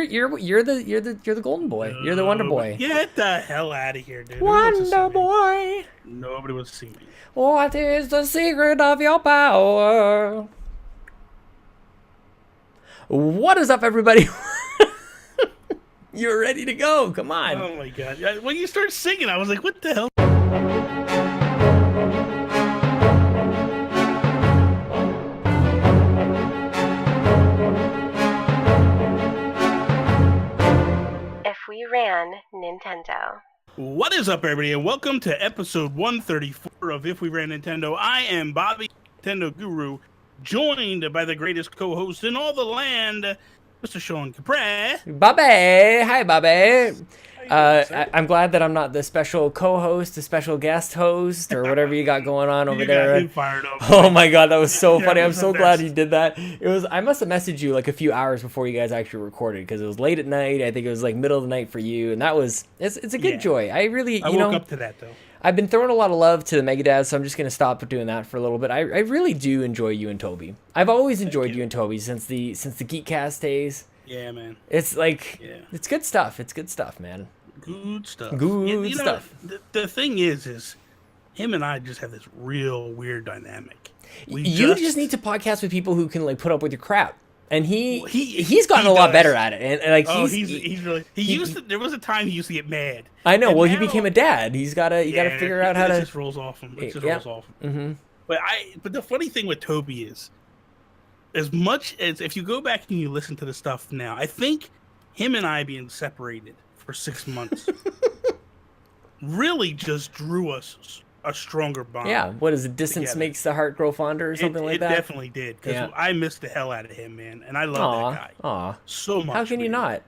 You're the golden boy. You're the Wonder Boy. Get the hell out of here, dude. Who wants to see Wonder me? Boy. Nobody wants to see me. What is the secret of your power? What is up, everybody? You're ready to go. Come on. Oh my god. When you start singing, I was like, what the hell? If we ran Nintendo. What is up, everybody, and welcome to episode 134 of If We Ran Nintendo. I am Bobby, Nintendo Guru, joined by the greatest co-host in all the land, Mr. Sean Capri. Bobby. Hi, Bobby. How you doing, sir? I'm glad that I'm not the special co-host, the special guest host, or whatever you got going on over You there. got him fired up. Oh my god, that was so Yeah, funny. it I'm was so the glad best. he did that. I must have messaged you like a few hours before you guys actually recorded because it was late at night. I think it was like middle of the night for you, and it's a good Yeah. joy. I really, I woke up to that, though. I've been throwing a lot of love to the Mega Dads, so I'm just gonna stop doing that for a little bit. I really do enjoy you and Toby. I've always enjoyed you and Toby since the Geekcast days. Yeah, man. It's like Yeah. it's good stuff. It's good stuff, man. Good stuff. Good You know, stuff. The thing is him and I just have this real weird dynamic. You just need to podcast with people who can like put up with your crap. And he's he gotten a lot does. better at it. And like He's really used to, there was a time he used to get mad. I know. And Well, he now- became a dad. You gotta figure out how it to. just rolls off him. It just Yeah. rolls off him. Mm-hmm. But the funny thing with Toby is, as much as if you go back and you listen to the stuff now, I think him and I being separated for 6 months really just drew us a stronger bond. Yeah. What is it? Distance Together. makes the heart grow fonder, or something like it that. definitely did, because Yeah. I missed the hell out of him, man, and I love Aw, that guy aw. so much. How can you man.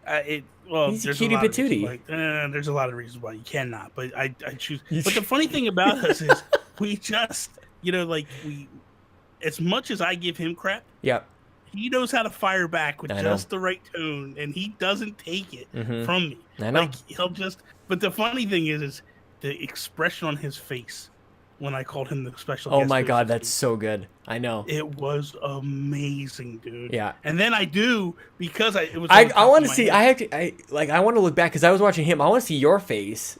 not? Well, He's a there's cutie lot of reasons patootie. there's a lot of reasons why you cannot, but I choose. You But the funny thing about us is we just, as much as I give him crap, Yep. he knows how to fire back with I know. just the right tone, and he doesn't take it Mhm. from me. I know. Like he'll just. But the funny thing is the expression on his face when I called him the special. Oh guest my host god, this that's week. so good. I know. It was amazing, dude. Yeah. And then I do because it was. I want to see. I want to look back because I was watching him. I want to see your face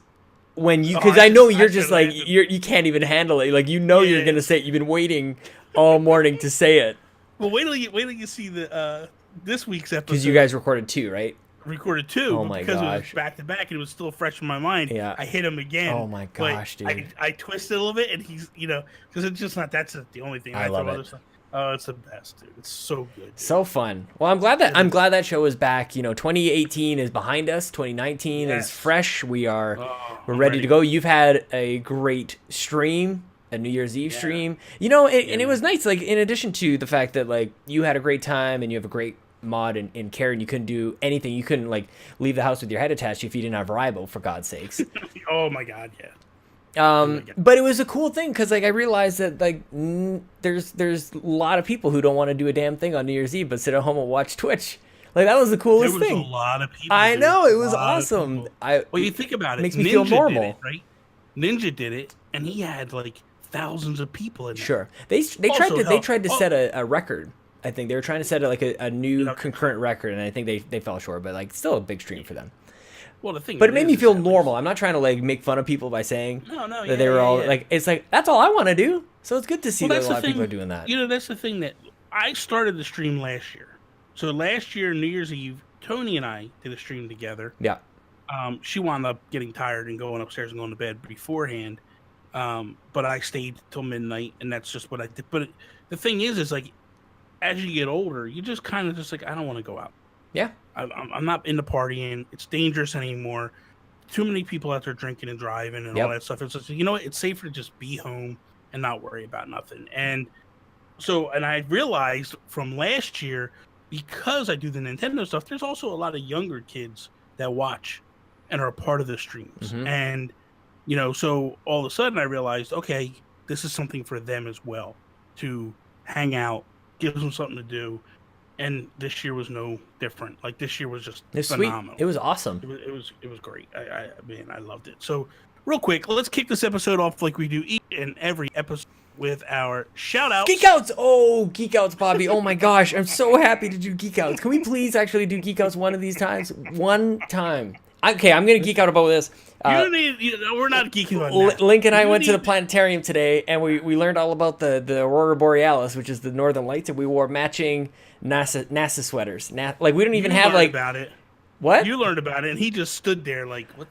when you, Oh, because I I know just- you're I just could've like answered. you can't even handle it. Like you're Yeah. gonna say it. You've been waiting all morning to say it Well, wait till you see the this week's episode. because you guys recorded two, right? recorded two. Oh but my because it was gosh. back to back and it was still fresh in my mind. Yeah. I hit him again. Oh my but gosh, dude. I twisted a little bit, and he's because it's just not that's not the only thing. I love throw it. other stuff. Oh, it's the best, dude. It's so good. Dude. So fun. Well, I'm glad that show is back. 2018 is behind us. 2019 Yes. is fresh. We're Oh, we're I'm ready to go. You've had a great stream, a New Year's Eve Yeah. stream. And it man. was nice. Like in addition to the fact that like you had a great time and you have a great mod in Karen, you couldn't do anything. You couldn't like leave the house with your head attached if you didn't have Ribo, for God's sakes. Oh my god, yeah. my God. But it was a cool thing because like I realized that like there's a lot of people who don't want to do a damn thing on New Year's Eve but sit at home and watch Twitch. Like that was the There coolest was thing. a lot of people. I dude. know, it A was lot of awesome. people. Well, you think about it. makes me feel Ninja normal. Did it, right? Ninja did it, and he had like thousands of people in there. Sure. They Also tried to help- set a record. I think they were trying to set a new Okay. concurrent record, and I think they fell short. But like, still a big stream for them. Well, the thing. But it made me is feel that, like, normal. I'm not trying to like make fun of people by saying No, that they were all like. It's like that's all I want to do. So it's good to see Well, that that's a the lot of people are thing, doing that. That's the thing that I started the stream last year. So last year, New Year's Eve, Tony and I did a stream together. Yeah. She wound up getting tired and going upstairs and going to bed beforehand. But I stayed till midnight, and that's just what I did. But the thing is like, as you get older, you just kind of just like, I don't want to go out. Yeah. I'm not into partying. It's dangerous anymore. Too many people out there drinking and driving and Yep. all that stuff. It's just, what? It's safer to just be home and not worry about nothing. And so, and I realized from last year, because I do the Nintendo stuff, there's also a lot of younger kids that watch and are a part of the streams. Mhm. And, so all of a sudden I realized, okay, this is something for them as well, to hang out, give them something to do. And this year was no different. Like this year was just It's sweet. phenomenal. It was awesome. It was great. I loved it. So real quick, let's kick this episode off like we do each and every episode with our shout outs. Geek Outs! Oh, Geek Outs, Bobby. Oh my gosh, I'm so happy to do Geek Outs. Can we please actually do Geek Outs one of these times? One time. Okay, I'm going to geek out about this. We're not geeking on that. Link and I went to the planetarium today, and we learned all about the Aurora Borealis, which is the northern lights, and we wore matching NASA sweaters. Like, we don't even have, like... about it. What? You learned about it, and he just stood there like, what?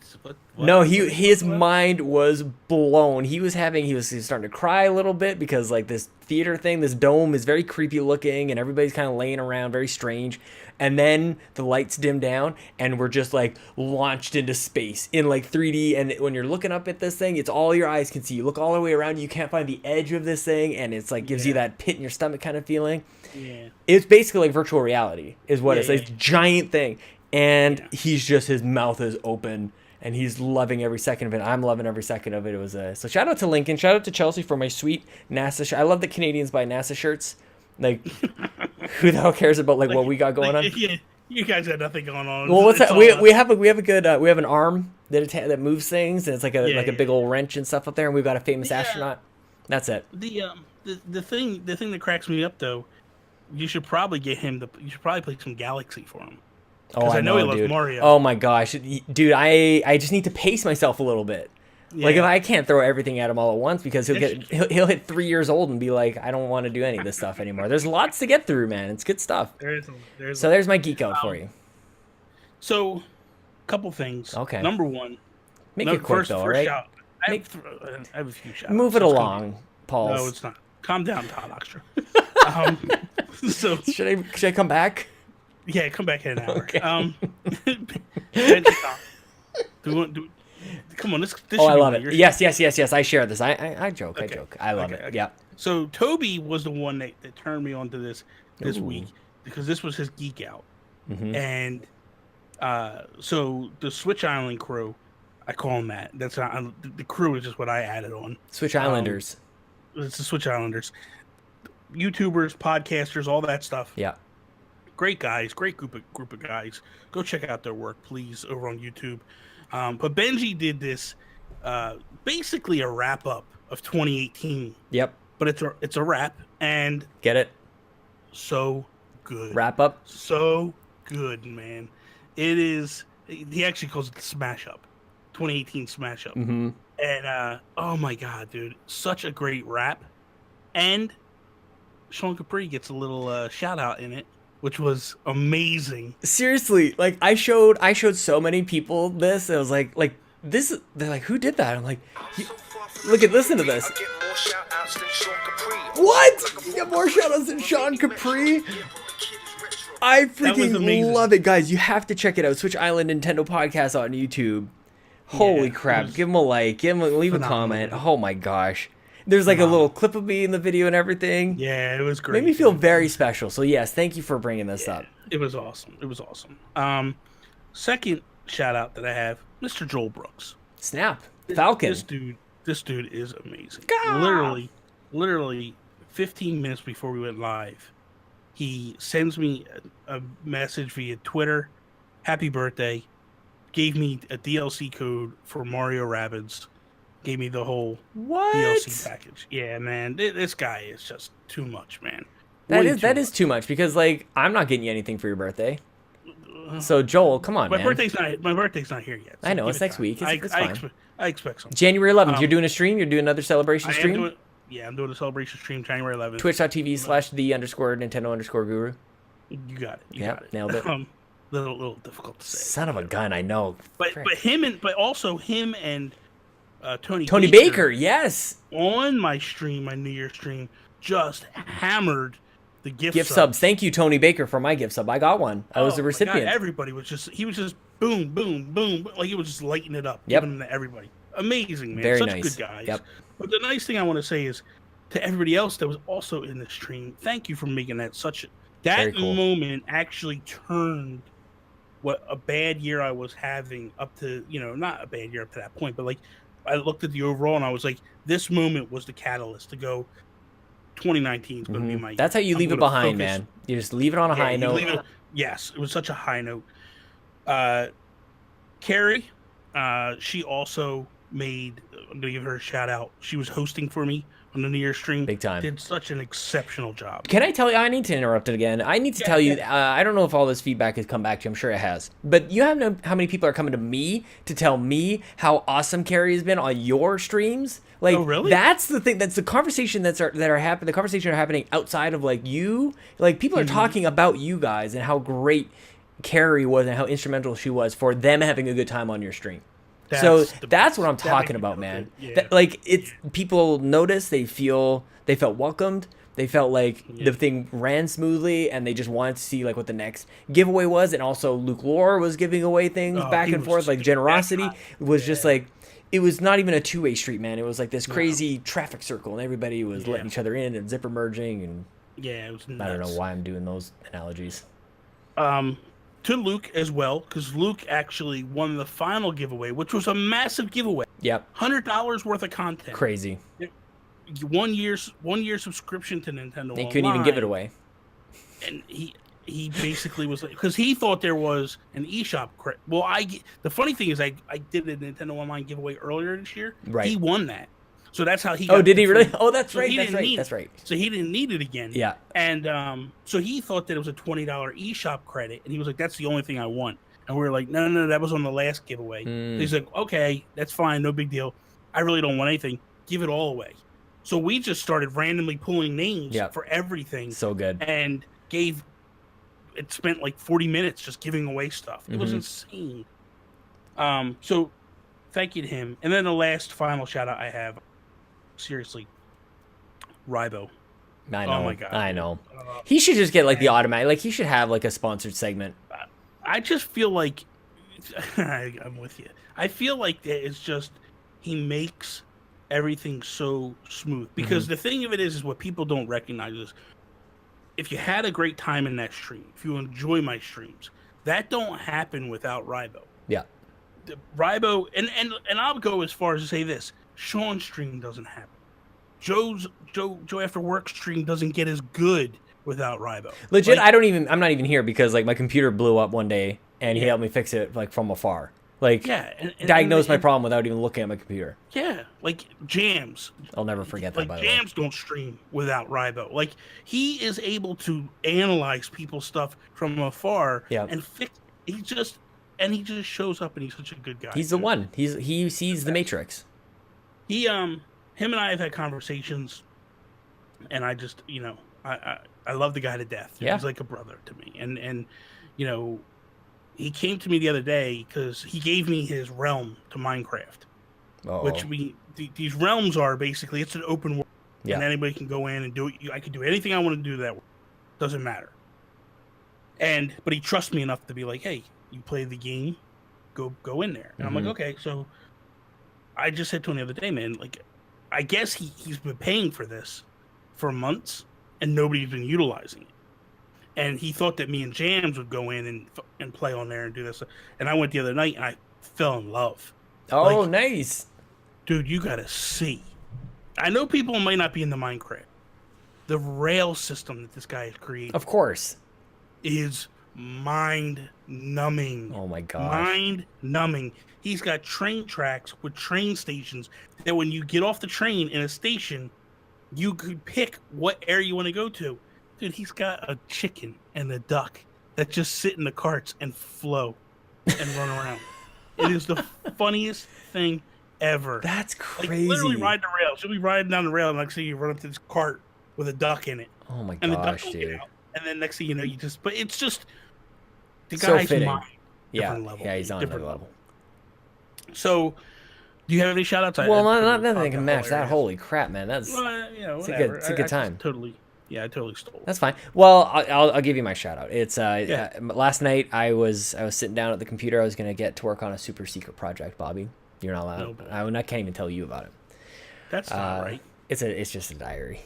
No, his mind was blown. He was starting to cry a little bit because, like, this theater thing, this dome is very creepy looking, and everybody's kind of laying around, very strange. And then the lights dim down, and we're just, like, launched into space in, like, 3D. And when you're looking up at this thing, it's all your eyes can see. You look all the way around, you can't find the edge of this thing, and it's, like, gives you that pit in your stomach kind of feeling. Yeah. It's basically like virtual reality is what it's like. Yeah. It's a giant thing. And his mouth is open, and he's loving every second of it. I'm loving every second of it. It was so shout out to Lincoln, shout out to Chelsea for my sweet NASA shirt. I love that Canadians buy NASA shirts. Like, who the hell cares about like what we got going on? Yeah, you guys got nothing going on. Well, what's that? We have a good we have an arm that moves things, and it's like a big old wrench and stuff up there, and we've got a famous astronaut. That's it. The thing that cracks me up though, you should probably play some Galaxy for him. Oh, I know, he loves dude. Mario. Oh my gosh, dude! I just need to pace myself a little bit. Yeah. Like, if I can't throw everything at him all at once, because he'll hit 3 years old and be like, I don't want to do any of this stuff anymore. There's lots to get through, man. It's good stuff. There's my geek out for you. So, couple things. Okay. Number one. Make it quick though, all right? I have a few shout Move it along, Paul. No, it's not. Calm down, Todd Oxtra. So should I come back? Yeah, come back in an hour. Okay. Come on, this oh, I love it. Yes. I share this. I joke. Okay. I joke. I love it. Okay. Yeah. So Toby was the one that turned me onto this week because this was his geek out, and so the Switch Island crew, I call them that. That's not the crew is just what I added on. Switch Islanders. It's the Switch Islanders, YouTubers, podcasters, all that stuff. Yeah. Great guys, great group of guys. Go check out their work, please, over on YouTube. But Benji did this, basically a wrap up of 2018. Yep. But it's a wrap, and get it. So good. Wrap up. So good, man. It is. He actually calls it the Smash Up, 2018 Smash Up. Mm-hmm. And oh my god, dude, such a great wrap. And Sean Capri gets a little shout out in it, which was amazing. Seriously, like I showed so many people this. And I was like this. They're like, who did that? I'm like, listen to this. What? You got more shout outs than Sean Capri? I freaking love it, guys. You have to check it out. Switch Island Nintendo Podcast on YouTube. Holy crap! Give him a like. Leave a comment. Oh my gosh. There's like a little clip of me in the video and everything. Yeah, it was great. Made me feel very special. So yes, thank you for bringing this up. It was awesome. Second shout out that I have, Mr. Joel Brooks. Snap. Falcon. This dude is amazing. God. Literally 15 minutes before we went live, he sends me a message via Twitter. Happy birthday. Gave me a DLC code for Mario Rabbids. Gave me the whole DLC package. Yeah, man. This guy is just too much, man. That is too much because, like, I'm not getting you anything for your birthday. So, Joel, come on, my birthday's not here yet. So I know, it's next week. It's fine. I expect something. January 11th, you're doing a stream? You're doing another celebration stream? I'm doing a celebration stream January 11th. Twitch.tv/the_Nintendo_guru. You got it. Yeah, nailed it. Little difficult to say. Son of a gun, I know. But also him and Tony Baker, yes. On my stream, my New Year's stream, just hammered the gift subs. Thank you, Tony Baker, for my gift sub. I got one. I was the recipient. God, everybody was just boom, boom, boom, like he was just lighting it up, giving them to everybody. Amazing, man. Very Such nice. Good guys. Yep. But the nice thing I want to say is to everybody else that was also in the stream, thank you for making that that cool moment actually turned what a bad year I was having up to, not a bad year up to that point, but like I looked at the overall and I was like, this moment was the catalyst to go 2019 is going to be my year. That's how you leave it behind, man. You just leave it on a high note. Yes, it was such a high note. Carrie, she also made. I'm gonna give her a shout out. She was hosting for me on the New Year's stream. Big time. Did such an exceptional job. Can I tell you? I need to interrupt it again. I need to tell you. I don't know if all this feedback has come back to you. I'm sure it has. But you have no how many people are coming to me to tell me how awesome Carrie has been on your streams. Like, oh, really? That's the thing. That's the conversation that are happening. The conversation are happening outside of like you. Like people are talking about you guys and how great Carrie was and how instrumental she was for them having a good time on your stream. That's what I'm talking about, man. Yeah. That, like it's people notice, they felt welcomed, they felt like the thing ran smoothly, and they just wanted to see like what the next giveaway was. And also Luke Lore was giving away things back and forth, like generosity was just like it was not even a two-way street, man. It was like this crazy traffic circle, and everybody was letting each other in and zipper merging, and it was nuts. I don't know why I'm doing those analogies. To Luke as well, because Luke actually won the final giveaway, which was a massive giveaway. Yep. $100 worth of content. Crazy. 1 year subscription to Nintendo. They couldn't even give it away. And he basically was like, because he thought there was an eShop credit. Well, the funny thing is I did a Nintendo Online giveaway earlier this year. Right. He won that. So that's how he Oh, got did he really? free. Oh, that's So right. he That's didn't right. need That's it. right. So he didn't need it again. Yeah. And so he thought that it was a $20 eShop credit, and he was like, "That's the only thing I want." And we were like, "No, that was on the last giveaway." So he's like, "Okay, that's fine, no big deal. I really don't want anything. Give it all away." So we just started randomly pulling names for everything. So good. And spent like 40 minutes just giving away stuff. It was insane. So thank you to him. And then the last final shout out I have, seriously, Rybo. I know. Oh my God. I know. He should just get like the automatic. Like he should have like a sponsored segment. I just feel like I'm with you. I feel like it's just he makes everything so smooth, because the thing of it is what people don't recognize is if you had a great time in that stream, if you enjoy my streams, that don't happen without Rybo. Yeah. Rybo, and I'll go as far as to say this: Sean's stream doesn't happen. Joe After Work stream doesn't get as good without Rybo. Legit, like, I'm not even here because like my computer blew up one day and he helped me fix it like from afar. Like diagnosed my problem without even looking at my computer. Yeah, like Jams. I'll never forget that. Like by the Jams way. don't stream without Rybo. Like he is able to analyze people's stuff from afar and fix. He just shows up, and he's such a good guy. He's the one. He sees the Matrix. Him and I have had conversations, and I just I love the guy to death. Yeah. He's like a brother to me, and he came to me the other day because he gave me his realm to Minecraft. Which these realms are basically, it's an open world, and anybody can go in and do it. I can do anything I want to do that world. Doesn't matter. But he trusts me enough to be like, hey, you play the game, go in there. And I'm like, okay. So I just said to him the other day, man, like, I guess he's been paying for this for months and nobody's been utilizing it. And he thought that me and Jams would go in and play on there and do this. And I went the other night and I fell in love. Oh, like, nice. Dude, you got to see. I know people might not be into Minecraft. The rail system that this guy has created. Of course. Is mind-numbing. Oh, my gosh. Mind-numbing. He's got train tracks with train stations that when you get off the train in a station, you could pick what area you want to go to. Dude, he's got a chicken and a duck that just sit in the carts and flow and run around. It is the funniest thing ever. That's crazy. Like, literally ride the rails. You'll be riding down the rail, and next thing you run up to this cart with a duck in it. Oh my and gosh, the duck dude. out, and then next thing you know, but it's just the so guy's fitting. mind. Different level. Yeah, he's on another level. So, do you have any shout outs? Well, nothing can match that. Holy crap, man. That's it's a good time. I totally stole it. That's fine. Well, I'll give you my shout out. It's last night I was sitting down at the computer. I was gonna get to work on a super secret project, Bobby. You're not allowed. I can't even tell you about it. That's not right. It's just a diary.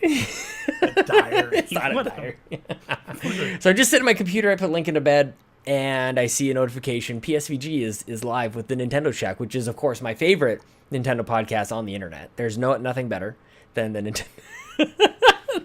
A diary. It's not a diary. So I'm just sitting at my computer. I put Lincoln to bed, and I see a notification. PSVG is live with the Nintendo Shack, which is of course my favorite Nintendo podcast on the internet. There's nothing better than the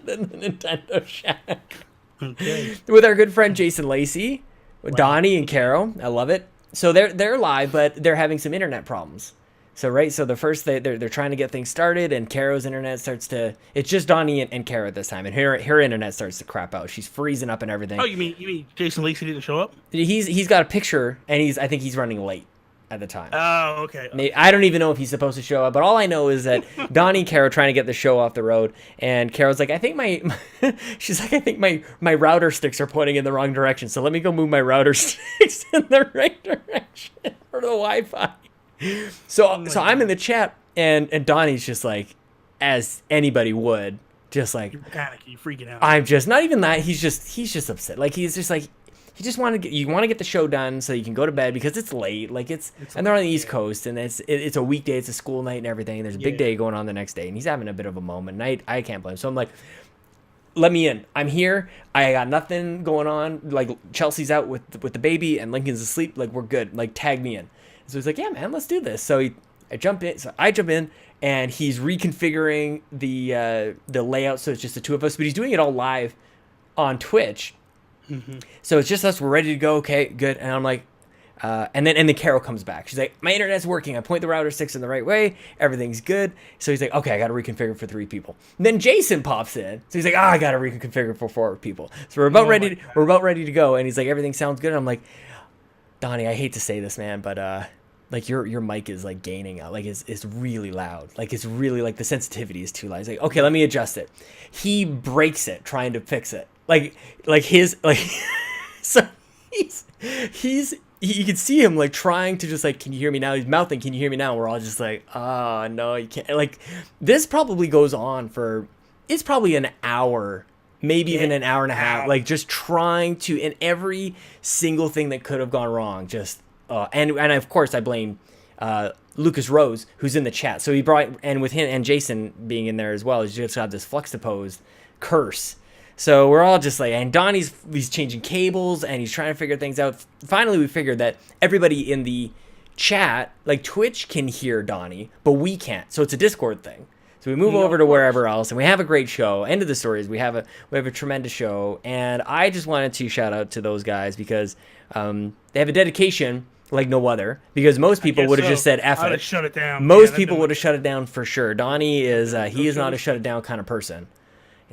Nintendo Shack. Okay. With our good friend Jason Lacey, Donnie and Caro. I love it. So they're live, but they're having some internet problems. So the first they're trying to get things started, and Caro's internet starts to. It's just Donnie and Cara at this time, and her internet starts to crap out. She's freezing up and everything. Oh, you mean Jason Lacey didn't show up? He's got a picture, and I think he's running late at the time. Oh, okay. I don't even know if he's supposed to show up, but all I know is that Donnie and Cara are trying to get the show off the road, and Carol's like, I think she's like, I think my router sticks are pointing in the wrong direction, so let me go move my router sticks in the right direction for the Wi-Fi. So I'm in the chat, and Donnie's just like, as anybody would, just like, You're panicking, you're freaking out. I'm just not even that. He's just upset. Like he's just like. You just want to get the show done so you can go to bed because it's late. Like and they're on the East Coast, and it's a weekday. It's a school night and everything. There's a big day going on the next day, and he's having a bit of a moment. And I can't blame him. So I'm like, let me in. I'm here. I got nothing going on. Like Chelsea's out with the baby, and Lincoln's asleep. Like we're good. Like tag me in. So he's like, yeah, man, let's do this. So I jump in, and he's reconfiguring the layout so it's just the two of us. But he's doing it all live on Twitch. Mm-hmm. So it's just us. We're ready to go. Okay, good. And I'm like, and then Carol comes back. She's like, my internet's working. I point the router sticks in the right way. Everything's good. So he's like, okay, I got to reconfigure for 3 people. And then Jason pops in. So he's like, I got to reconfigure for 4 people. So we're about ready to go. And he's like, everything sounds good. And I'm like, Donnie, I hate to say this, man, but like your mic is like gaining out. Like it's really loud. Like it's really like the sensitivity is too loud. He's like, okay, let me adjust it. He breaks it trying to fix it. So you can see him like trying to just like, can you hear me now? He's mouthing, can you hear me now? We're all just like, oh no, you can't. Like this probably goes on for, it's probably an hour, maybe even an hour and a half, like just trying to, and every single thing that could have gone wrong, just, and of course I blame, Lucas Rose, who's in the chat. So he brought, and with him and Jason being in there as well, he's just got this flexoposed curse. So we're all just like, and Donnie's changing cables and he's trying to figure things out. Finally, we figured that everybody in the chat, like Twitch can hear Donnie, but we can't. So it's a Discord thing. So we move over to wherever else, and we have a great show. End of the story is we have a tremendous show, and I just wanted to shout out to those guys because they have a dedication like no other. Because most people would have just said F it. Shut it down. Most people would have shut it down for sure. Donnie is he is not a shut it down kind of person.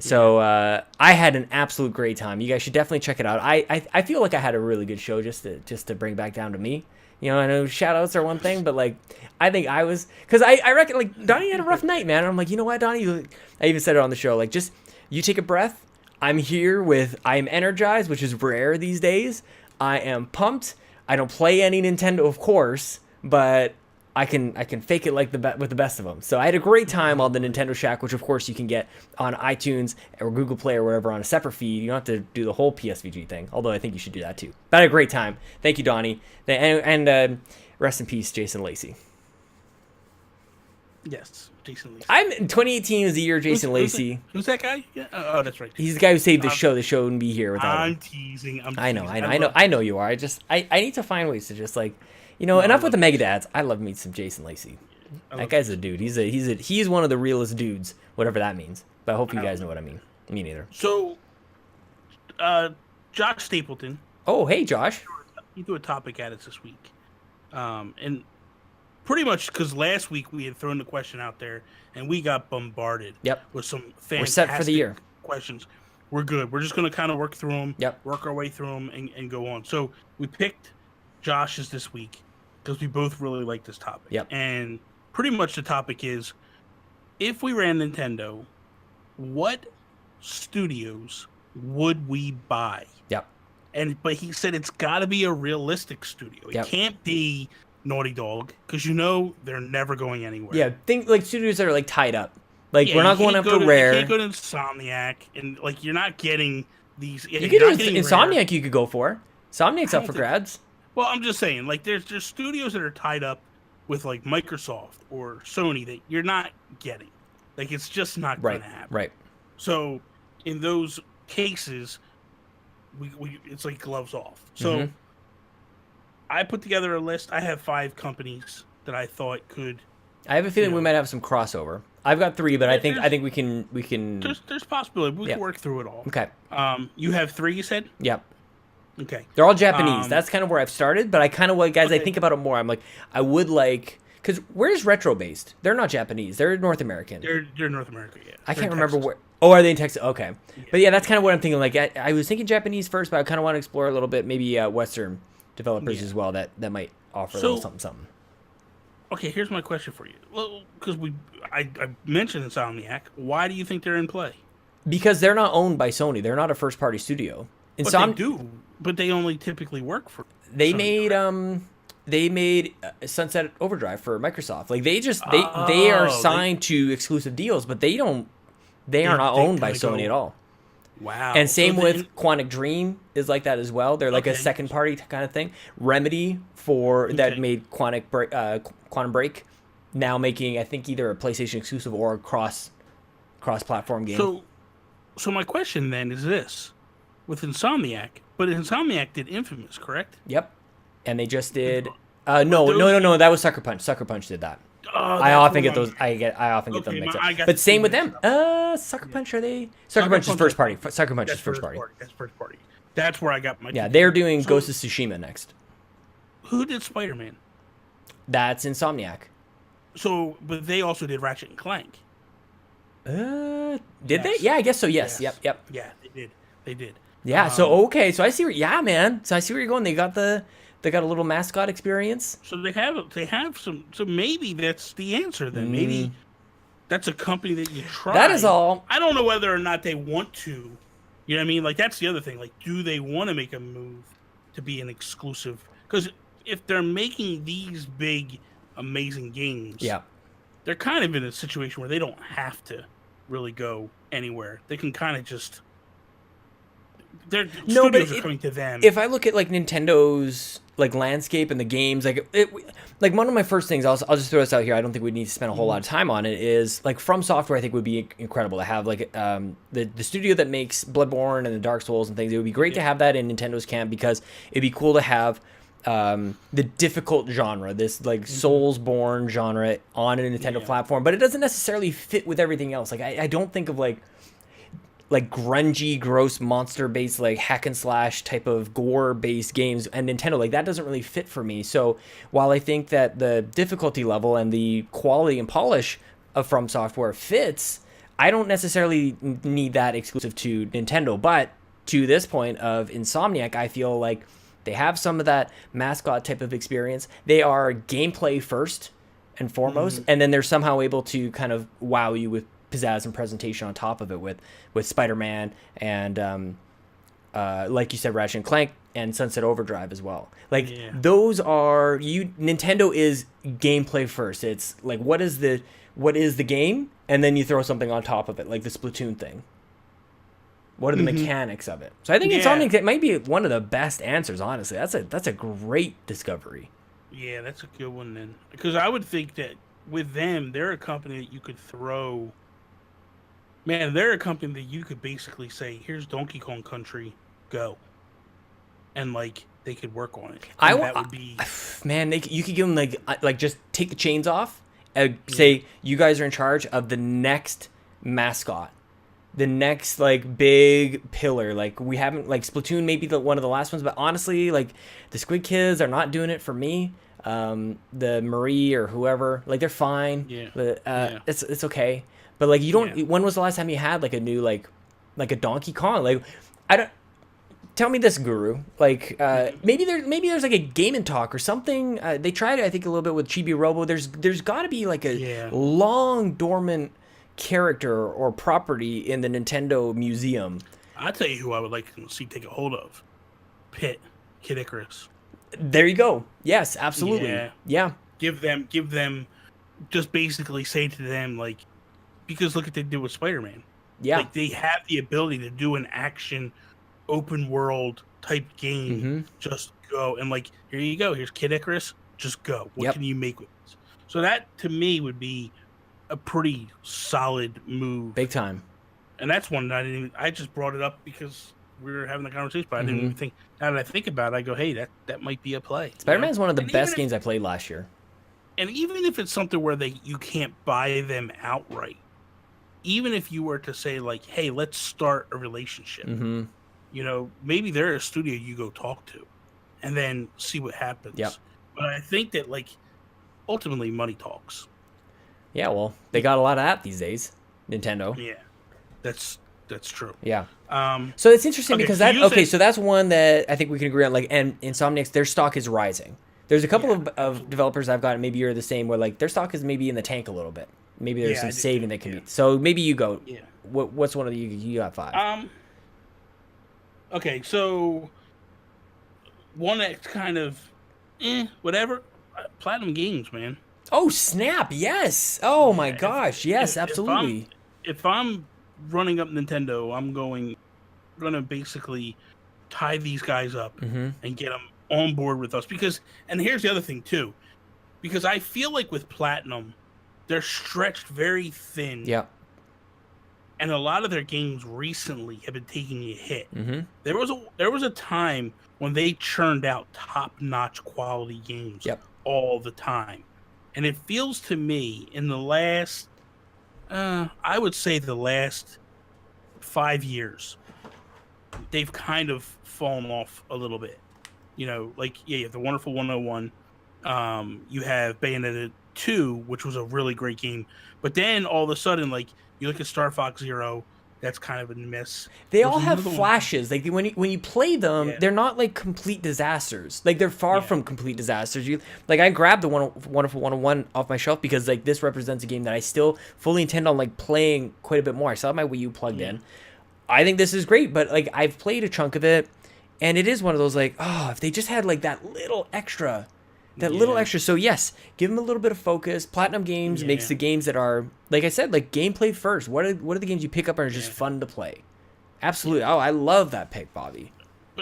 So I had an absolute great time. You guys should definitely check it out. I feel like I had a really good show just to bring back down to me. You know, I know shout outs are one thing, but like I think I was, because I reckon like Donnie had a rough night, man. And I'm like, you know what, Donnie? I even said it on the show, like just you take a breath. I'm energized, which is rare these days. I am pumped. I don't play any Nintendo, of course, but I can fake it like with the best of them. So I had a great time on the Nintendo Shack, which of course you can get on iTunes or Google Play or wherever on a separate feed. You don't have to do the whole PSVG thing, although I think you should do that too. But I had a great time. Thank you, Donnie, and rest in peace, Jason Lacey. Yes, Jason Lacey. 2018 was the year of Jason Lacey. Who's that guy? Yeah. Oh, that's right. He's the guy who saved the show. The show wouldn't be here without him. I'm teasing. I know you are. I need to find ways to just like, you know, enough with the mega dads. I love me some Jason Lacey. That guy's a dude. He's one of the realest dudes, whatever that means. But I hope you guys know what I mean. Me neither. So, Josh Stapleton. Oh, hey, Josh. He threw a topic at us this week, and pretty much because last week we had thrown the question out there and we got bombarded. Yep. With some fantastic We're set for the year. Questions. We're good. We're just going to kind of work through them. Yep. Work our way through them and go on. So we picked Josh's this week because we both really like this topic. Yep. And pretty much the topic is, if we ran Nintendo, what studios would we buy? Yep. But he said it's got to be a realistic studio. It can't be Naughty Dog, because you know they're never going anywhere. Yeah, think like studios that are like tied up. Like we're not going after Rare. You can't go to Insomniac, and like you're not getting these. You could do Insomniac. Rare. You could go for Insomniac's up for grabs. Well, I'm just saying, like there's studios that are tied up with like Microsoft or Sony that you're not getting. Like it's just not going to happen. Right. So in those cases, we it's like gloves off. So I put together a list. I have 5 companies that I thought could. I have a feeling we might have some crossover. I've got 3, but I think we can. There's possibility. We can work through it all. Okay. You have 3. You said. Yep. Okay. They're all Japanese. That's kind of where I've started, but I kind of guys. I think about it more. I'm like, I would like, Because where's Retro based? They're not Japanese. They're North American. They're North America, yeah. I They're can't in remember Texas. where. Oh, are they in Texas? Okay. But yeah, that's kind of what I'm thinking. Like, I was thinking Japanese first, but I kind of want to explore a little bit, maybe Western developers as well that might offer a little something. Okay, here's my question for you. Well, because I mentioned Insomniac. Why do you think they're in play? Because they're not owned by Sony. They're not a first party studio. But they do. But they only typically work for. They Sony, made Sunset Overdrive for Microsoft. Like they are signed to exclusive deals, but they are not owned by Sony at all. Wow. And same with Quantic Dream is like that as well. They're like a second party kind of thing. Remedy that made Quantum Break, now making I think either a PlayStation exclusive or a cross platform game. So my question then is this: with Insomniac, but Insomniac did Infamous, correct? Yep. And they just did no, that was Sucker Punch. Sucker Punch did that. I often get those. I often get them mixed up. But same with them. Sucker Punch, are they? Sucker Punch is first party. Sucker Punch is first party. That's first party. That's where I got my. Yeah, they're doing Ghost of Tsushima next. Who did Spider-Man? That's Insomniac. So, but they also did Ratchet and Clank. Did they? Yeah, I guess so. Yes. Yep. Yeah, they did. Yeah. So okay. So I see where. Yeah, man. So I see where you're going. They got a little mascot experience. So they have some. So maybe that's the answer then. Maybe that's a company that you try. That is all. I don't know whether or not they want to. You know what I mean? Like that's the other thing. Like, do they want to make a move to be an exclusive? Because if they're making these big, amazing games, they're kind of in a situation where they don't have to really go anywhere. They can kind of just. Studios are coming to them. If I look at like Nintendo's like landscape and the games, like one of my first things, I'll just throw this out here. I don't think we need to spend a whole lot of time on it. Is like From Software, I think would be incredible to have like the studio that makes Bloodborne and the Dark Souls and things. It would be great to have that in Nintendo's camp because it'd be cool to have the difficult genre, this like Soulsborne genre on a Nintendo platform, but it doesn't necessarily fit with everything else. Like I don't think of like grungy, gross, monster-based, like hack and slash type of gore-based games, and Nintendo, like that doesn't really fit for me. So while I think that the difficulty level and the quality and polish of From Software fits, I don't necessarily need that exclusive to Nintendo. But to this point of Insomniac, I feel like they have some of that mascot type of experience. They are gameplay first and foremost, and then they're somehow able to kind of wow you with pizzazz and presentation on top of it with Spider-Man and like you said, Ratchet and Clank and Sunset Overdrive as well. Like those are Nintendo is gameplay first. It's like what is the game, and then you throw something on top of it, like the Splatoon thing. What are the mechanics of it? So I think Insomniac might be one of the best answers. Honestly, that's a great discovery. Yeah, that's a good one then, because I would think that with them, they're a company that you could throw. Man, they're a company that you could basically say, "Here's Donkey Kong Country, go," and like they could work on it. That would be man. You could give them like just take the chains off and say you guys are in charge of the next mascot, the next like big pillar. Like we haven't like Splatoon may be one of the last ones, but honestly, like the Squid Kids are not doing it for me. The Marie or whoever, like they're fine. But it's okay. But like you don't. When was the last time you had like a new like a Donkey Kong? Like I don't. Tell me this, Guru. Like maybe there's like a Game and Talk or something. They tried it, I think, a little bit with Chibi Robo. There's got to be like a long dormant character or property in the Nintendo Museum. I'll tell you who I would like to see take a hold of. Kid Icarus. There you go. Yes, absolutely. Yeah. Give them. Just basically say to them like. Because look what they did with Spider-Man. Yeah. Like they have the ability to do an action, open world type game. Just go. And like, here you go. Here's Kid Icarus. Just go. What can you make with this? So that to me would be a pretty solid move. Big time. And that's one that I just brought it up because we were having the conversation, but I didn't even think. Now that I think about it, I go, hey, that might be a play. Spider-Man is one of the best games I played last year. And even if it's something where you can't buy them outright, even if you were to say like, hey, let's start a relationship, you know, maybe they're a studio you go talk to and then see what happens. But I think that like ultimately money talks. Yeah, well, they got a lot of that these days. Nintendo. Yeah, that's true. Yeah. Um, So it's interesting okay, because so you said, so that's one that I think we can agree on. Like, and Insomniacs, their stock is rising. There's a couple of developers I've got, maybe you're the same, where like their stock is maybe in the tank a little bit. Maybe there's some saving that can be. So maybe you go. Yeah. What's one of you got 5? Okay, so one that's kind of, whatever. Platinum Games, man. Oh snap! Yes. Oh my Yeah, gosh! Yes, absolutely. If I'm running up Nintendo, I'm gonna basically tie these guys up Mm-hmm. and get them on board with us. Because, and here's the other thing too, because I feel like with Platinum, they're stretched very thin. Yeah. And a lot of their games recently have been taking a hit. Mm-hmm. There was a time when they churned out top-notch quality games all the time. And it feels to me in the last, I would say the last 5 years, they've kind of fallen off a little bit. You know, like, you have the Wonderful 101. You have Bayonetta 2, which was a really great game. But then all of a sudden, like, you look at Star Fox Zero, that's kind of a miss. They all have flashes. Like when you play them, they're not like complete disasters. Like they're far from complete disasters. I grabbed the Wonderful 101 off my shelf because like this represents a game that I still fully intend on like playing quite a bit more. I still have my Wii U plugged in. I think this is great, but like I've played a chunk of it, and it is one of those like, oh, if they just had like that little extra. So yes, give them a little bit of focus. Platinum Games makes the games that are, like I said, like gameplay first. What are the games you pick up and are just fun to play? Absolutely. Oh, I love that pick, Bobby.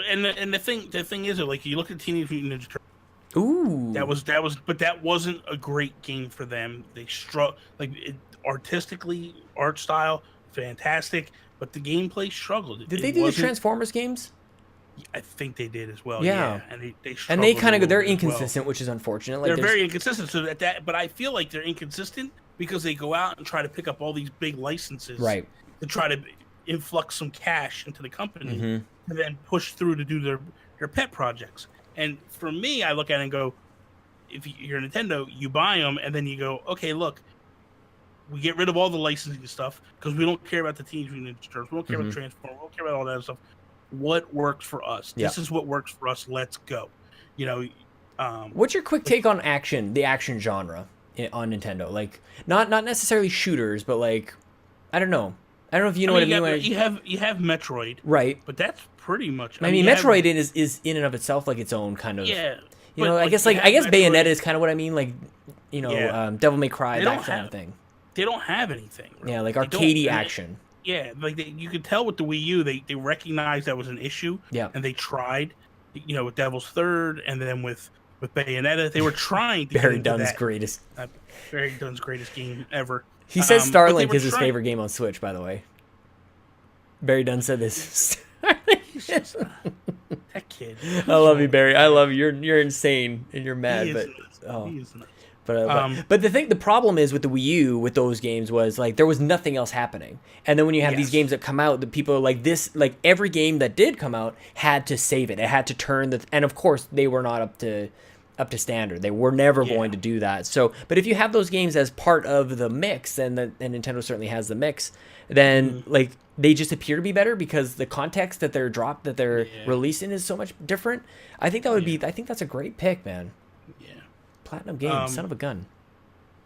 And the thing is, like, you look at Teenage Mutant Ninja Turtles. Ooh. But that wasn't a great game for them. They artistically, art style, fantastic, but the gameplay struggled. Did they do the Transformers games? I think they did as well. Yeah, and they kind of they're inconsistent, which is unfortunate. Like, they're very inconsistent. So but I feel like they're inconsistent because they go out and try to pick up all these big licenses, right, to try to influx some cash into the company, and then push through to do their pet projects. And for me, I look at it and go, if you're Nintendo, you buy them, and then you go, okay, look, we get rid of all the licensing stuff because we don't care about the Teenage Mutant Ninja Turtles, we don't care about Transformers, we don't care about all that stuff. What works for us? This is what works for us. Let's go. You know. What's your quick take on the action genre on Nintendo? Like, not necessarily shooters, but like, I don't know if you know what I mean. You have Metroid, right? But that's pretty much. I mean, Metroid is in and of itself like its own kind of. Yeah. You know, I guess Bayonetta is kind of what I mean. Like, you know, Devil May Cry, that kind of thing. They don't have anything. Really. Yeah, like arcadey action. Yeah, like you could tell with the Wii U, they recognized that was an issue. Yeah, and they tried, you know, with Devil's Third, and then with Bayonetta, they were trying to Barry Dunn's greatest game ever. He said Starlink is his favorite game on Switch, by the way. Barry Dunn said this. That kid. I love you, Barry. I love you. You're insane and you're mad, but he is nuts. But the problem is with the Wii U, with those games, was like there was nothing else happening. And then when you have these games that come out, the people are like this, like every game that did come out had to save it. It had to turn and of course they were not up to standard. They were never going to do that. So, but if you have those games as part of the mix, and Nintendo certainly has the mix, then like they just appear to be better because the context that they're releasing is so much different. I think I think that's a great pick, man. Platinum Games, son of a gun.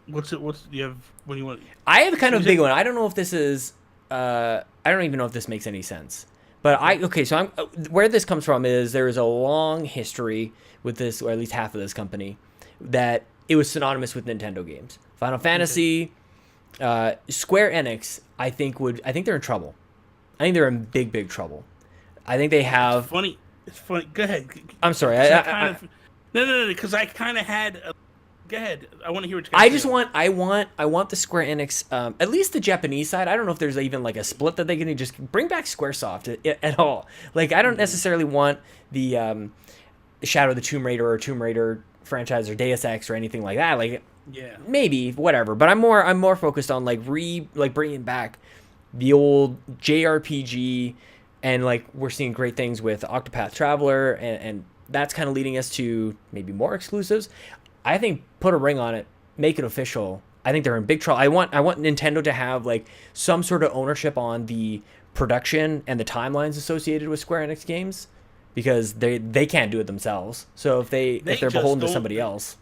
What do you have? What do you want? I have kind of a big one. I don't know if this is. I don't even know if this makes any sense. But so where this comes from is there is a long history with this, or at least half of this company, that it was synonymous with Nintendo games. Final Fantasy, Square Enix. I think they're in trouble. I think they're in big trouble. I think they have. It's funny. Go ahead. I'm sorry. No, because I kind of had. Go ahead. I want to hear what you. I want the Square Enix, at least the Japanese side. I don't know if there's even like a split that they can just bring back SquareSoft at all. Like I don't necessarily want the Shadow of the Tomb Raider or Tomb Raider franchise or Deus Ex or anything like that. Like maybe whatever. But I'm more focused on like bringing back the old JRPG, and like we're seeing great things with Octopath Traveler and that's kind of leading us to maybe more exclusives. I think put a ring on it. make it official, I think they're in big trouble. I want Nintendo to have like some sort of ownership on the production and the timelines associated with Square Enix games, because they can't do it themselves. So if they're just beholden to don't- somebody else,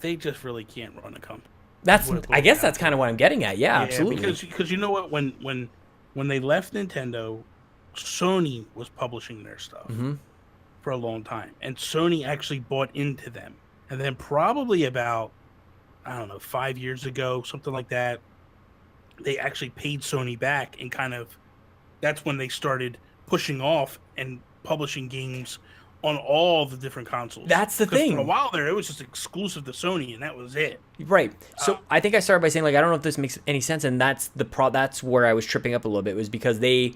They just really can't run a company. that's What it I boils guess down that's to. kind of what I'm getting at. Yeah, absolutely. because you know what, when they left Nintendo, Sony was publishing their stuff for a long time, and Sony actually bought into them, and then probably about, I don't know, 5 years ago, something like that, they actually paid Sony back, and kind of that's when they started pushing off and publishing games on all the different consoles. That's the 'Cause thing. For a while there, it was just exclusive to Sony, and that was it. Right. So I think I started by saying like I don't know if this makes any sense, and that's that's where I was tripping up a little bit, was because they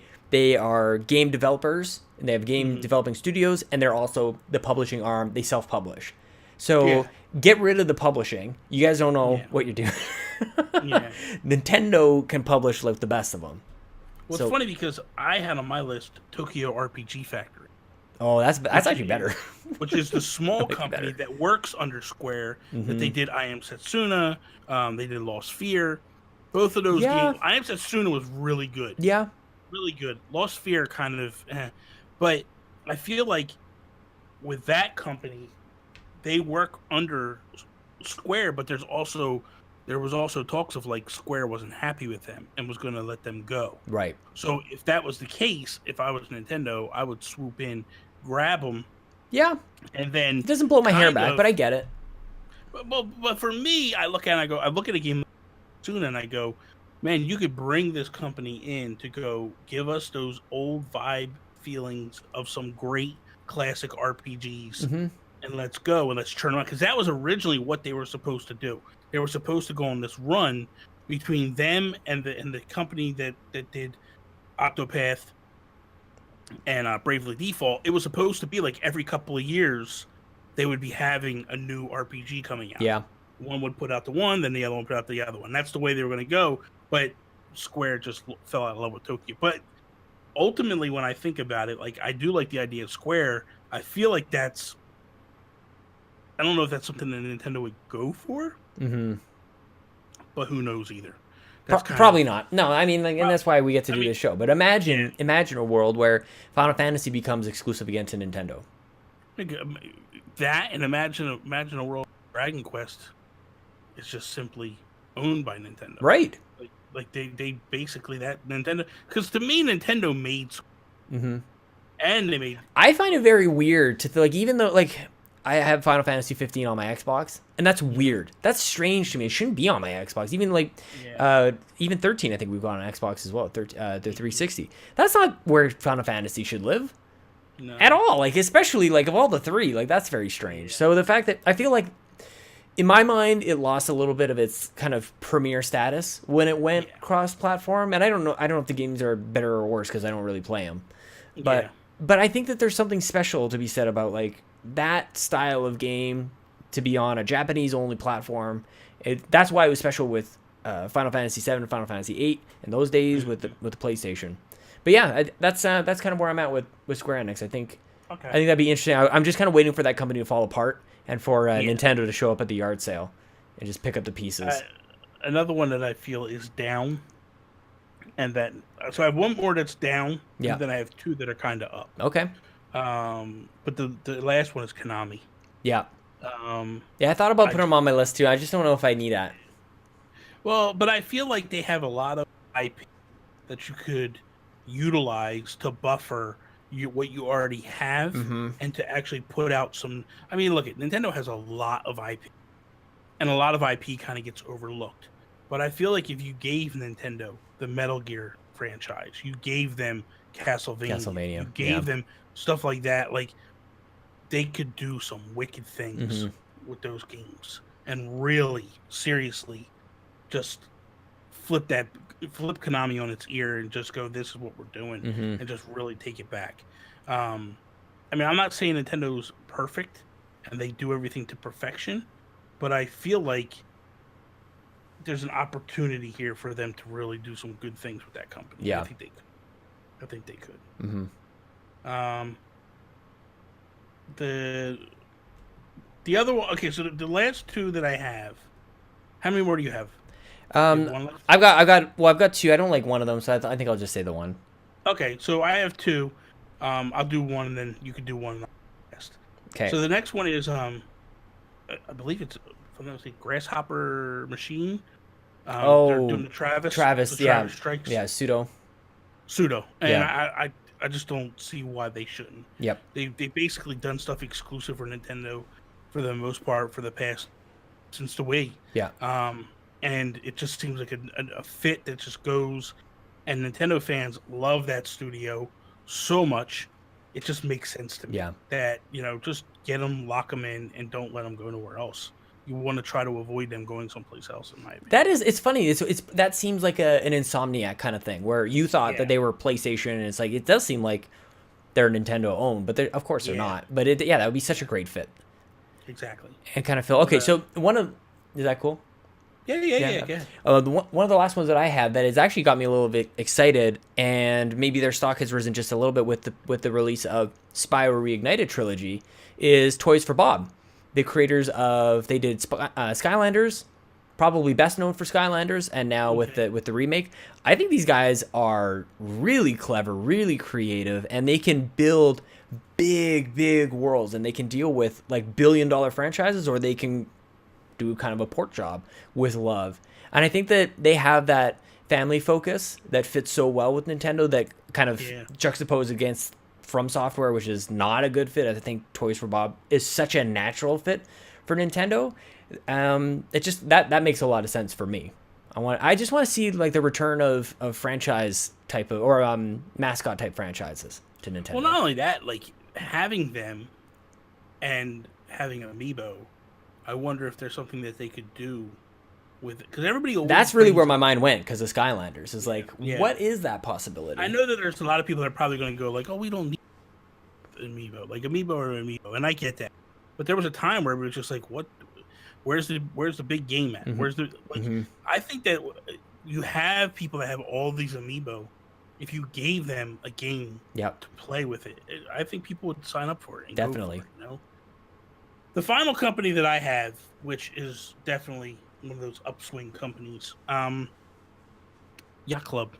are game developers and they have game developing studios, and they're also the publishing arm. They self-publish. So get rid of the publishing. You guys don't know what you're doing. Yeah. Nintendo can publish like the best of them. Well, So- it's funny because I had on my list Tokyo RPG Factory, Oh, that's actually better. which is the small Like company better. that works under Square. That they did I Am Setsuna, they did Lost Sphere. Both of those Yeah. games, I Am Setsuna was really good. Yeah. Really good. Lost Sphere kind of, but I feel like with that company, they work under Square, but there was also talks of like Square wasn't happy with them and was going to let them go. Right. So if that was the case, if I was Nintendo, I would swoop in, grab them, Yeah. and then It doesn't blow my hair kind back, of- but I get it. But for me, I look at a game soon and I go, man, you could bring this company in to go give us those old vibe feelings of some great classic RPGs, and let's go and let's turn around, because that was originally what they were supposed to do. They were supposed to go on this run between them and the company that did Octopath and Bravely Default. It was supposed to be like every couple of years they would be having a new RPG coming out. Yeah. One would put out the one, then the other one put out the other one. That's the way they were going to go. But Square just fell out of love with Tokyo. But ultimately, when I think about it, like, I do like the idea of Square. I feel like that's, I don't know if that's something that Nintendo would go for, but who knows either. That's kind Probably of- not. No, I mean, like, and that's why we get to do this show. But imagine a world where Final Fantasy becomes exclusive again to Nintendo. That, and imagine a world where Dragon Quest is just simply owned by Nintendo. Right. Like they basically, that Nintendo, because to me Nintendo made, and they made. I find it very weird to like, even though like I have Final Fantasy 15 on my Xbox, and that's weird. That's strange to me. It shouldn't be on my Xbox. Even like, even 13, I think we've got on Xbox as well. The 360. That's not where Final Fantasy should live at all. Like, especially like of all the three, like that's very strange. So the fact that I feel like, in my mind, it lost a little bit of its kind of premiere status when it went cross-platform. And I don't know if the games are better or worse because I don't really play them. But I think that there's something special to be said about like that style of game to be on a Japanese-only platform. That's why it was special with Final Fantasy 7 and Final Fantasy 8 in those days with the PlayStation. But yeah, that's kind of where I'm at with Square Enix. I think that'd be interesting. I'm just kind of waiting for that company to fall apart and for Nintendo to show up at the yard sale and just pick up the pieces. Another one that I feel is down, and that, so I have one more that's down, and then I have two that are kind of up. Okay. But the last one is Konami. Yeah. I thought about putting them on my list too. I just don't know if I need that. Well, but I feel like they have a lot of IP that you could utilize to buffer what you already have, and to actually put out some. I mean, look, Nintendo has a lot of IP, and a lot of IP kind of gets overlooked. But I feel like if you gave Nintendo the Metal Gear franchise, you gave them Castlevania, you gave them stuff like that, like they could do some wicked things with those games, and really seriously just flip Konami on its ear and just go, this is what we're doing, and just really take it back. I mean, I'm not saying Nintendo's perfect and they do everything to perfection, but I feel like there's an opportunity here for them to really do some good things with that company. Yeah. I think they could. The other one, okay, so the last two that I have How many more do you have? You have one left? I've got two. I don't like one of them, so I think I'll just say the one. Okay, so I have two. I'll do one, and then you can do one last. Okay. So the next one is I believe it's, if I'm not mistaken, Grasshopper Machine. They're doing the Travis. Travis, the yeah, Travis Strikes. yeah, pseudo. Pseudo, and Yeah. I just don't see why they shouldn't. Yep. They basically done stuff exclusive for Nintendo for the most part for the past since the Wii. Yeah. And it just seems like a fit that just goes. And Nintendo fans love that studio so much. It just makes sense to me. Yeah. That just get them, lock them in, and don't let them go nowhere else. You want to try to avoid them going someplace else, in my opinion. It's funny. It's that seems like an Insomniac kind of thing where you thought that they were PlayStation, and it's like it does seem like they're Nintendo owned, but of course they're not. But that would be such a great fit. Exactly. And kind of feel okay. So is that cool? Yeah. One of the last ones that I had that has actually got me a little bit excited, and maybe their stock has risen just a little bit with the release of Spyro Reignited trilogy, is Toys for Bob. The creators they did Skylanders, probably best known for Skylanders, and now with the remake. I think these guys are really clever, really creative, and they can build big worlds, and they can deal with like billion-dollar franchises, or they can do kind of a port job with love. And I think that they have that family focus that fits so well with Nintendo, that kind of juxtaposed against From Software, which is not a good fit. I think Toys for Bob is such a natural fit for Nintendo. It just that makes a lot of sense for me. I just want to see like the return of franchise type of or mascot type franchises to Nintendo. Well, not only that, like having them and having Amiibo, I wonder if there's something that they could do with it, because everybody. That's really where my mind went, because of Skylanders. Is like, what is that possibility? I know that there's a lot of people that are probably going to go like, "Oh, we don't need Amiibo, like Amiibo or Amiibo," and I get that. But there was a time where it was just like, "What? Where's the big game at? Mm-hmm. Where's the?" Like, I think that you have people that have all these Amiibo. If you gave them a game to play with it, I think people would sign up for it. And definitely. Go for it, The final company that I have, which is definitely one of those upswing companies, Yacht Club.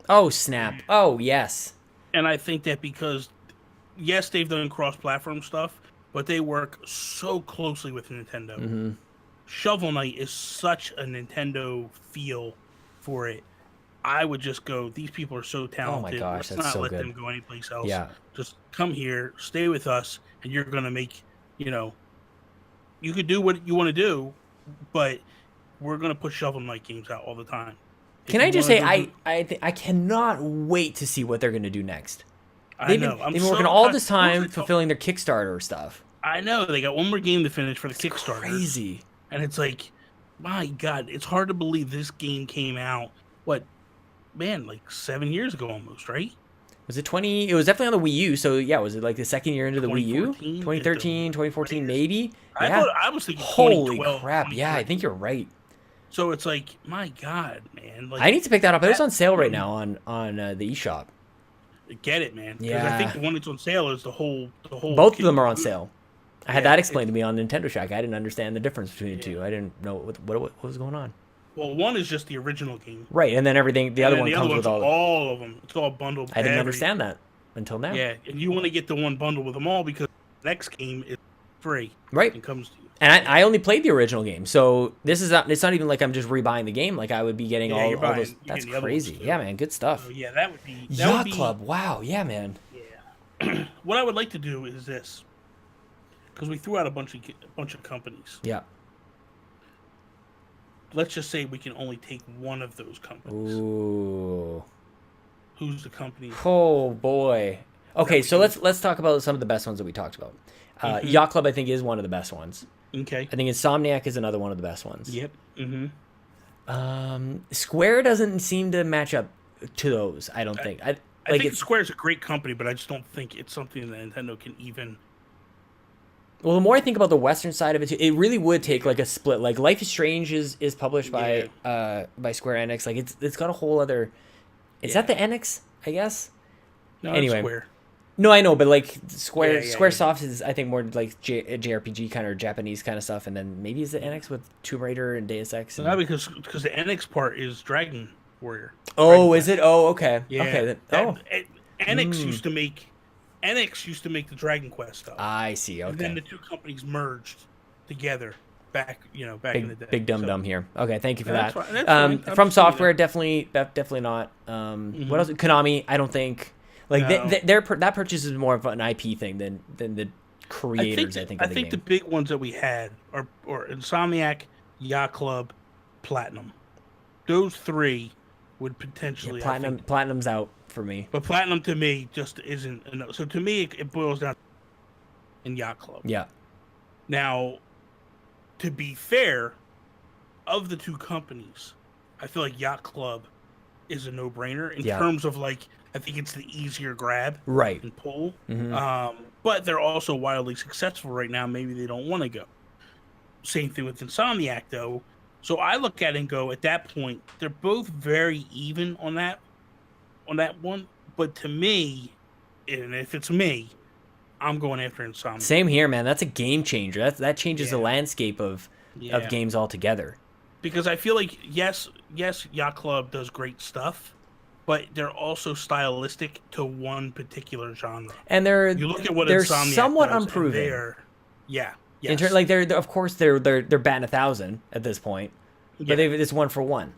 Oh, snap. Oh, yes. And I think that because, yes, they've done cross-platform stuff, but they work so closely with Nintendo. Mm-hmm. Shovel Knight is such a Nintendo feel for it. I would just go, these people are so talented. Oh my gosh, Let's not let them go anyplace else. Yeah. Just come here, stay with us, and you're going to make, you could do what you want to do, but we're going to put Shovel Knight games out all the time. Can I just say, I cannot wait to see what they're going to do next. They've been working all this time fulfilling their Kickstarter stuff. I know. They got one more game to finish for the Kickstarter. Crazy. And it's like, my God, it's hard to believe this game came out, like 7 years ago almost, right? Was it 20? It was definitely on the Wii U. So, yeah, was it like the second year into the Wii U? 2013, 2014, maybe? I was thinking holy crap. Yeah, I think you're right. So it's like, my God, man. Like, I need to pick that up. It's on sale right now on the eShop. Get it, man. Yeah. I think the one that's on sale is the whole. Both of them are on sale. I had that explained to me on Nintendo Shack. I didn't understand the difference between the two. I didn't know what was going on. Well, one is just the original game. Right, and then everything. The other one comes with all of them. It's all bundled. I didn't understand that until now. Yeah, and you want to get the one bundle with them all because the next game is free. Right. It comes to you. And I only played the original game, so this is not. It's not even like I'm just rebuying the game. Like I would be getting all those. That's crazy. Yeah, man, good stuff. So, yeah, that would be. Yacht Club. Wow. Yeah, man. Yeah. What I would like to do is this, because we threw out a bunch of companies. Yeah. Let's just say we can only take one of those companies. Ooh. Who's the company? Oh boy. Okay, so let's talk about some of the best ones that we talked about. Yacht Club, I think, is one of the best ones. Okay. I think Insomniac is another one of the best ones. Yep. Mm-hmm. Square doesn't seem to match up to those. I don't think. I think Square's a great company, but I just don't think it's something that Nintendo can even. Well, the more I think about the Western side of it, it really would take like a split. Like Life is Strange is published by Square Enix. Like it's got a whole other. Is that the Enix? I guess. No, anyway. it's Square. No, I know, but like Yeah. SquareSoft is I think more like JRPG kind of Japanese kind of stuff, and then maybe is it NX with Tomb Raider and Deus Ex? And... No, because the NX part is Dragon Warrior. Oh, Dragon is it? Oh, okay. Yeah. Okay. NX used to make the Dragon Quest stuff. I see. Okay. And then the two companies merged together back in the day. Big dum here. Okay, thank you for That's that. fine, that's fine. From Software, definitely not. What else? Konami, I don't think. Like No. that purchase is more of an IP thing than the creators. I think. I think the big ones that we had are Insomniac, Yacht Club, Platinum. Those three would potentially. Platinum's out for me. But Platinum to me just isn't enough. So to me, it boils down in Yacht Club. Yeah. Now, to be fair, of the two companies, I feel like Yacht Club is a no-brainer in terms of like. I think it's the easier grab and pull. Mm-hmm. But they're also wildly successful right now. Maybe they don't want to go. Same thing with Insomniac, though. So I look at it and go, at that point, they're both very even on that one. But to me, and if it's me, I'm going after Insomniac. Same here, man. That's a game changer. That changes the landscape of games altogether. Because I feel like, yes, Yacht Club does great stuff, but they're also stylistic to one particular genre. And you look at what they're Insomniac somewhat does, unproven. Yes. They're of course they're batting 1,000 at this point, but it's 1 for 1.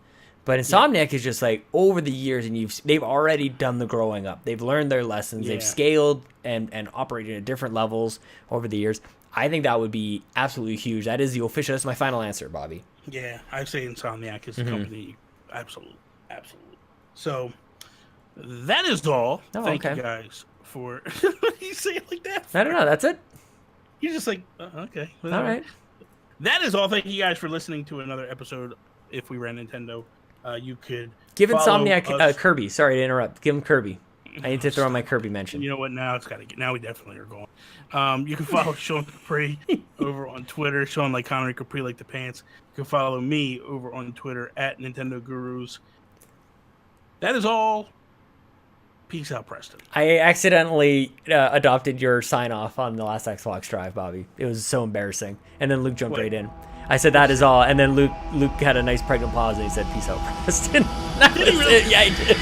But Insomniac is just like over the years, and they've already done the growing up. They've learned their lessons. They've scaled and operated at different levels over the years. I think that would be absolutely huge. That is the official. That's my final answer, Bobby. Yeah, I say Insomniac is the company. Absolutely. So that is all. Thank you guys for. You say it like that? I don't know. That's it. You're just like okay. All right. That is all. Thank you guys for listening to another episode. If we ran Nintendo, you could give Insomniac Kirby. Sorry to interrupt. Give him Kirby. I need to throw in my Kirby mention. You know what? Now it's got to get. Now we definitely are going. You can follow Sean Capri over on Twitter. Sean like Connery, Capri like the pants. You can follow me over on Twitter at Nintendo Gurus. That is all. Peace out, Preston. I accidentally adopted your sign off on the last Xbox Drive, Bobby. It was so embarrassing. And then Luke jumped right in. I said that is all, and then Luke had a nice pregnant pause and he said, "Peace out, Preston." That was it. Yeah, he did.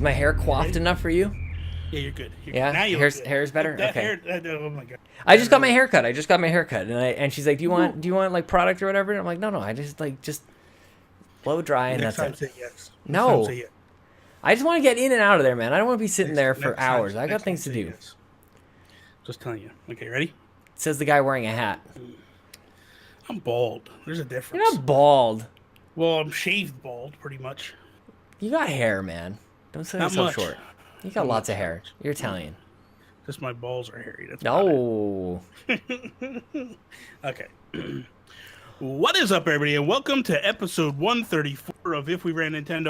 my hair coiffed enough for you? Yeah, you're good. Yeah? Now you Hair's better? That Okay. hair, oh my god. I just got my hair cut. And she's like, do you want like product or whatever? And I'm like, no, I just blow dry and Next time that's it. say yes. No. Next time say yes. I just want to get in and out of there, man. I don't want to be sitting there for Next time- hours. I got next time things to say do. yes. Just telling you. Okay, ready? Says the guy wearing a hat. I'm bald. There's a difference. You're not bald. Well, I'm shaved bald, pretty much. You got hair, man. Don't sell Not yourself much. short. You got lots of hair. You're Italian. Just my balls are hairy. That's about it. No. Okay. What is up, everybody, and welcome to episode 134 of If We Ran Nintendo.